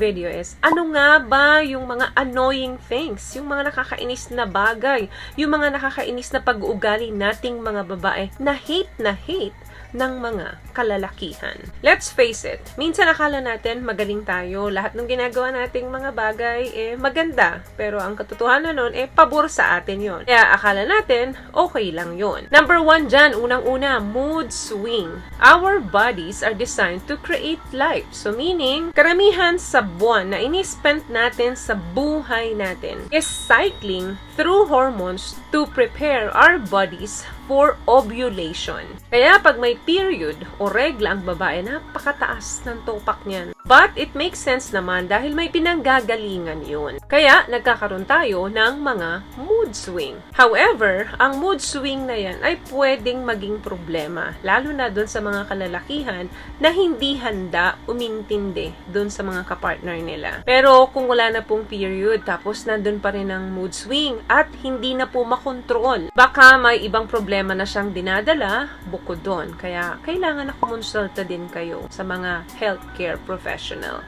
video is, ano nga ba yung mga annoying things, yung mga nakakainis na bagay, yung mga nakakainis na pag-uugali nating mga babae na hate ng mga kalalakihan. Let's face it, minsan akala natin magaling tayo, lahat ng ginagawa nating mga bagay maganda, pero ang katotohanan nun pabor sa atin yon. Kaya akala natin okay lang yon. Number 1 dyan, unang-una, mood swing. Our bodies are designed to create life. So meaning, karamihan sa buwan na ini-spend natin sa buhay natin is cycling through hormones to prepare our bodies for ovulation. Kaya pag may period o regla ang babae, napakataas ng topak niyan. But it makes sense naman dahil may pinanggagalingan yun. Kaya nagkakaroon tayo ng mga mood swing. However, ang mood swing na yan ay pwedeng maging problema, lalo na dun sa mga kalalakihan na hindi handa umintindi dun sa mga kapartner nila. Pero kung wala na pong period, tapos nandun pa rin ang mood swing at hindi na po makontrol, baka may ibang problema na siyang dinadala bukod doon. Kaya kailangan na kumonsulta din kayo sa mga healthcare professional.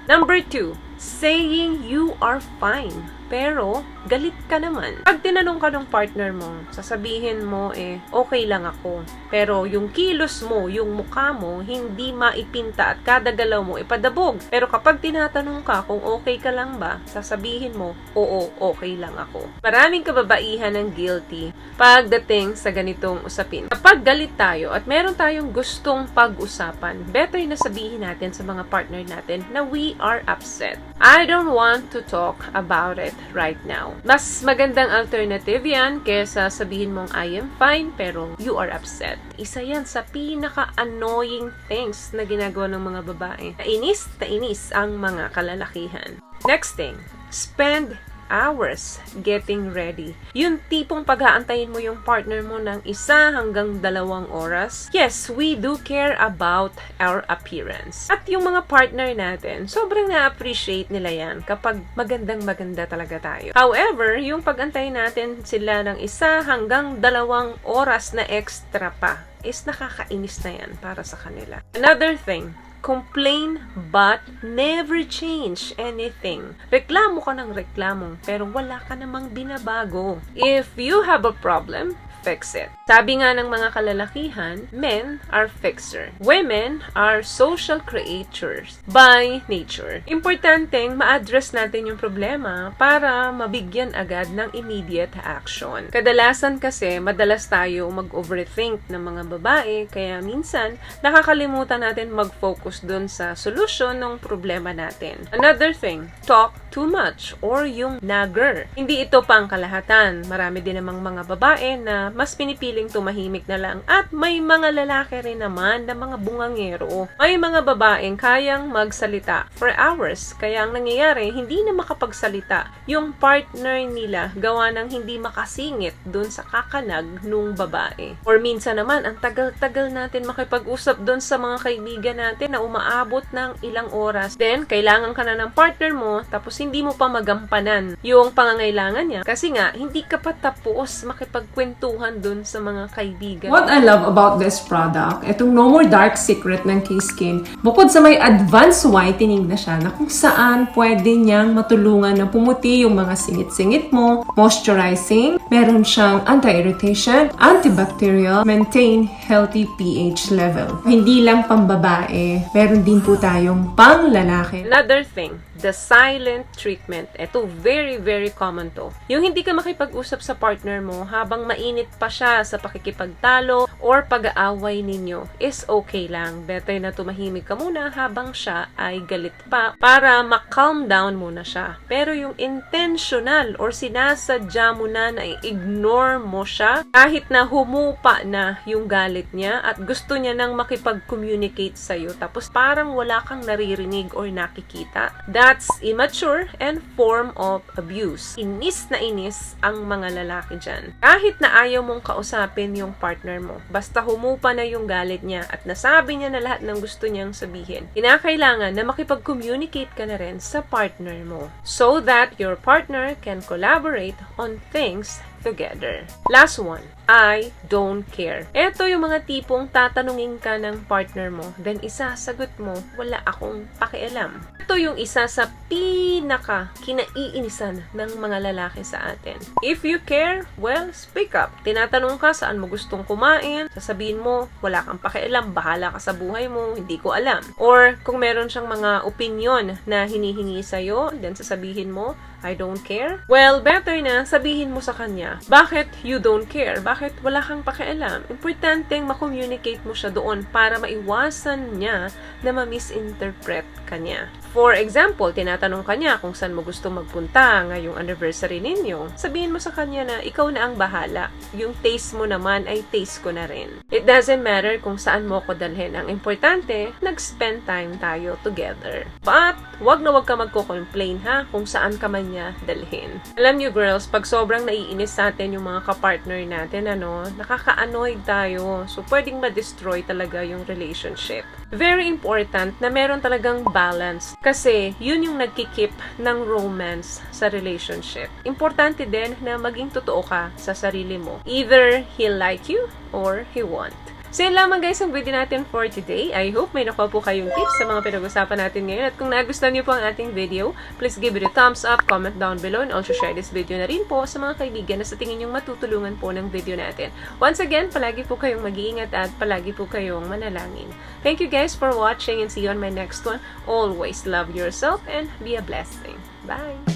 Number 2, saying you are fine, pero galit ka naman. Pag tinanong ka ng partner mo, sasabihin mo okay lang ako. Pero yung kilos mo, yung mukha mo, hindi maipinta at kada galaw mo ipadabog. Pero kapag tinatanong ka kung okay ka lang ba, sasabihin mo, oo, okay lang ako. Maraming kababaihan ng guilty pagdating sa ganitong usapin. Kapag galit tayo at meron tayong gustong pag-usapan, better na sabihin natin sa mga partner natin na we are upset. I don't want to talk about it right now. Mas magandang alternative yan kesa sabihin mong I am fine pero you are upset. Isa yan sa pinaka-annoying things na ginagawa ng mga babae. Nainis ang mga kalalakihan. Next thing, spend hours getting ready. Yung tipong pag-aantayin mo yung partner mo ng 1 hanggang 2 oras. Yes, we do care about our appearance. At yung mga partner natin, sobrang na-appreciate nila yan kapag maganda talaga tayo. However, yung pag-antayin natin sila ng 1 hanggang 2 oras na extra pa is nakakainis na yan para sa kanila. Another thing, complain but never change anything. Reklamo ka ng reklamo pero wala ka namang binabago. If you have a problem, fix it. Sabi nga ng mga kalalakihan, men are fixer. Women are social creators by nature. Importanteng ma-address natin yung problema para mabigyan agad ng immediate action. Kadalasan kasi, madalas tayo mag-overthink ng mga babae, kaya minsan, nakakalimutan natin mag-focus dun sa solusyon ng problema natin. Another thing, talk too much or yung nagger. Hindi ito pang kalahatan. Marami din namang mga babae na mas pinipiling tumahimik na lang at may mga lalaki rin naman na mga bungangero. May mga babaeng kayang magsalita for hours. Kaya ang nangyayari, hindi na makapagsalita yung partner nila gawa ng hindi makasingit dun sa kakanag nung babae. Or minsan naman, ang tagal-tagal natin makipag-usap dun sa mga kaibigan natin na umaabot ng ilang oras. Then, kailangan ka na ng partner mo tapos hindi mo pa magampanan yung pangangailangan niya kasi nga, hindi ka pa tapos makipagkwentuhan dun sa mga kaibigan. What I love about this product, itong No More Dark Secret ng K-Skin, bukod sa may advanced whitening na siya na kung saan pwede niyang matulungan na pumuti yung mga singit-singit mo, moisturizing, meron siyang anti-irritation, antibacterial, maintain healthy pH level. Hindi lang pambabae, meron din po tayong pang-lalaki. Another thing, the silent treatment. Ito, very, very common to. Yung hindi ka makipag-usap sa partner mo habang mainit pa siya sa pakikipagtalo or pag-aaway ninyo is okay lang. Better na tumahimik ka muna habang siya ay galit pa para ma-calm down muna siya. Pero yung intentional or sinasadya mo na i-ignore mo siya kahit na humupa na yung galit niya at gusto niya nang makipag-communicate sa'yo tapos parang wala kang naririnig or nakikita. That's immature and form of abuse. Inis na inis ang mga lalaki dyan. Kahit na ayaw mong kausapin yung partner mo, basta humupa na yung galit niya at nasabi niya na lahat ng gusto niyang sabihin, kinakailangan na makipag-communicate ka na rin sa partner mo so that your partner can collaborate on things together. Last one, I don't care. Ito yung mga tipong tatanungin ka ng partner mo, then isasagot mo, wala akong pakialam. Ito yung isa sa pinaka kinaiinisan ng mga lalaki sa atin. If you care, well, speak up. Tinatanong ka saan mo gustong kumain, sasabihin mo, wala kang pakialam, bahala ka sa buhay mo, hindi ko alam. Or kung meron siyang mga opinion na hinihingi sa'yo, then sasabihin mo, I don't care. Well, better na sabihin mo sa kanya, bakit you don't care? Bakit wala kang pakialam? Importanteng ma-communicate mo siya doon para maiwasan niya na ma-misinterpret ka niya. For example, tinatanong ka niya kung saan mo gusto magpunta ngayong anniversary ninyo. Sabihin mo sa kanya na ikaw na ang bahala. Yung taste mo naman ay taste ko na rin. It doesn't matter kung saan mo ko dalhin. Ang importante, nag-spend time tayo together. But, wag na wag ka magko-complain ha kung saan ka man niya dalhin. Alam niyo girls, pag sobrang naiinis sa atin yung mga kapartner natin, nakaka-annoyed tayo. So, pwedeng ma-destroy talaga yung relationship. Very important na meron talagang balance. Kasi, yun yung nagkikip ng romance sa relationship. Importante din na maging totoo ka sa sarili mo. Either he'll like you or he won't. So yun lamang guys ang video natin for today. I hope may nakuha po kayong tips sa mga pinag-usapan natin ngayon. At kung nagustuhan niyo po ang ating video, please give it a thumbs up, comment down below, and also share this video na rin po sa mga kaibigan na sa tingin niyong matutulungan po ng video natin. Once again, palagi po kayong mag-iingat at palagi po kayong manalangin. Thank you guys for watching and see you on my next one. Always love yourself and be a blessing. Bye!